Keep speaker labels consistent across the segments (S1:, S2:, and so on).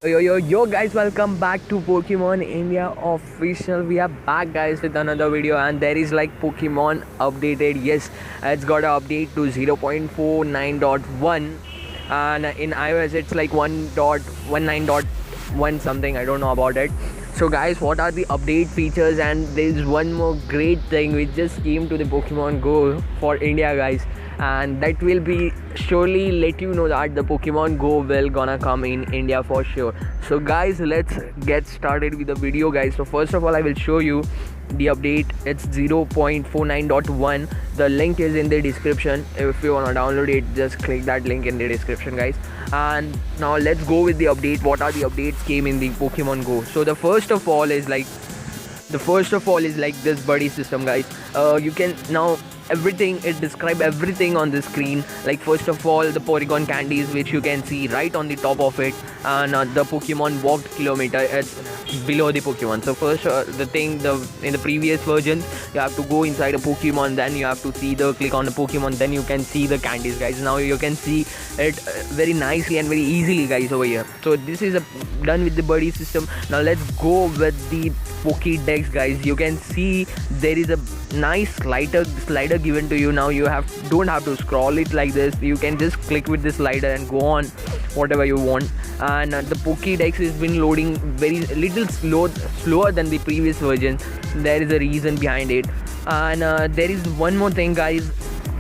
S1: Yo guys, welcome back to Pokemon India official. We are back guys with another video, and there is like Pokemon updated. Yes, it's got an update to 0.49.1, and in iOS it's like 1.19.1 something. I don't know about it. So guys, what are the update features? And there's one more great thing which just came to the Pokemon Go for India guys, and that will be surely let you know that the Pokemon Go will gonna come in India for sure. So guys, let's get started with the video guys. So first of all, I will show you the update. It's 0.49.1. the link is in the description. If you want to download it, just click that link in the description guys. And now let's go with the update. What are the updates came in the Pokemon Go? So the first of all is like this buddy system guys. You can now everything, it describe everything on the screen. Like first of all, the Porygon candies which you can see right on the top of it, and the Pokemon walked kilometer, it's below the Pokemon. So first in the previous versions you have to go inside a Pokemon, then you have to see the click on the Pokemon, then you can see the candies guys. Now you can see it very nicely and very easily guys over here. So this is done with the buddy system. Now let's go with the Pokédex guys. You can see there is a nice slider given to you. Now you don't have to scroll it like this. You can just click with the slider and go on whatever you want. And the Pokédex has been loading very little slower than the previous version. There is a reason behind it. And there is one more thing guys.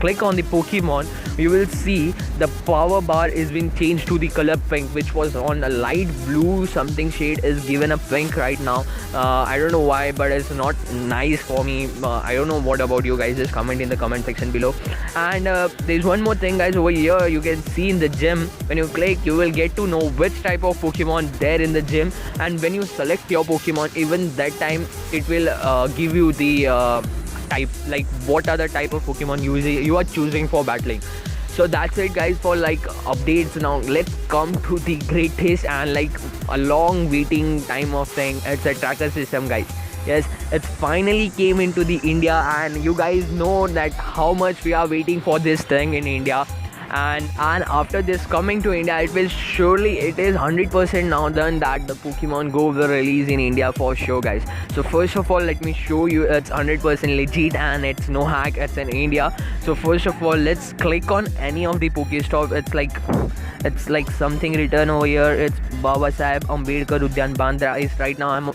S1: Click on the Pokemon, you will see the power bar is been changed to the color pink, which was on a light blue something shade, is given a pink right now. I don't know why, but it's not nice for me. I don't know what about you guys, just comment in the comment section below. And there's one more thing guys. Over here you can see in the gym, when you click you will get to know which type of Pokemon there in the gym, and when you select your Pokemon, even that time it will give you the type, like what are the type of Pokemon you are choosing for battling. So that's it guys for like updates. Now let's come to the greatest and like a long waiting time of thing. It's a tracker system guys. Yes, it's finally came into the India, and you guys know that how much we are waiting for this thing in India. And after this coming to India, it is 100% now done that the Pokemon Go will release in India for sure guys. So first of all, let me show you it's 100% legit and it's no hack, it's in India. So first of all, let's click on any of the Pokestop. It's like something written over here. It's Baba Saheb Ambedkar Udyan Bandra. Is right now I'm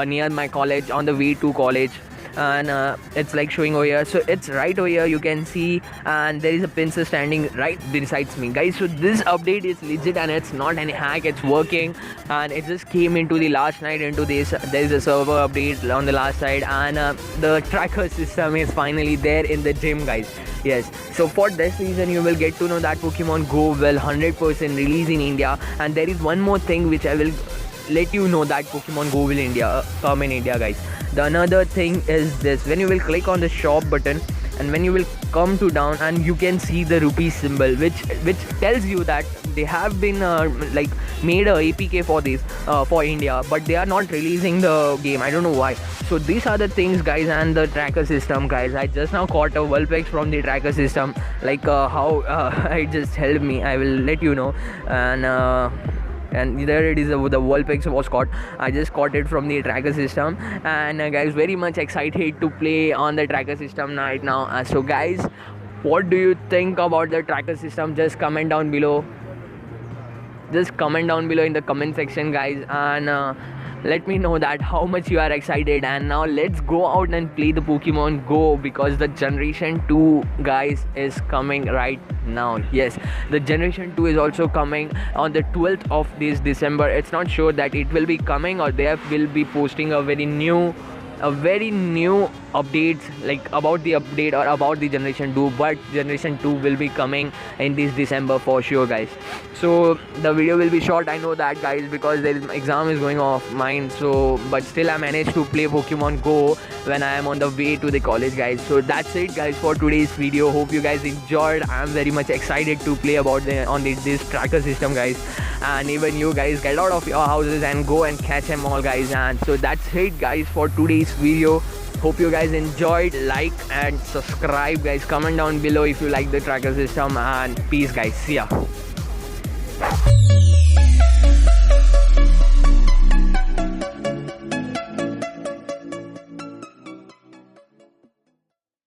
S1: near my college, on the way to college, and it's like showing over here. So it's right over here, you can see, and there is a pincer standing right besides me guys. So this update is legit and it's not any hack, it's working, and it just came into the last night into this. There is a server update on the last side, and the tracker system is finally there in the gym guys. Yes, so for this reason you will get to know that Pokemon Go will 100% release in India. And there is one more thing which I will let you know, that Pokemon Go will come in India guys. The another thing is this: when you will click on the shop button, and when you will come to down, and you can see the rupee symbol, which tells you that they have been like made a APK for this for India, but they are not releasing the game. I don't know why. So these are the things guys. And the tracker system guys, I just now caught a Vulpix from the tracker system, like how it just helped me. I will let you know. And there it is, the Vulpix was caught. I just caught it from the tracker system. And guys, very much excited to play on the tracker system right now. So guys, what do you think about the tracker system? Just comment down below. Just comment down below in the comment section guys, and let me know that how much you are excited. And now let's go out and play the Pokemon Go, because the Generation 2 guys is coming right now. Yes, the Generation 2 is also coming on the 12th of this December. It's not sure that it will be coming, or they will be posting a very new updates like about the update or about the Generation 2, but Generation 2 will be coming in this December for sure guys. So the video will be short, I know that guys, because there is exam is going off mine. So but still I managed to play Pokemon Go when I am on the way to the college guys. So that's it guys for today's video. Hope you guys enjoyed. I'm very much excited to play about this tracker system guys, and even you guys get out of your houses and go and catch them all guys. And so that's it guys for today's video. Hope you guys enjoyed. Like and subscribe guys. Comment down below if you like the tracker system, and peace guys. See ya.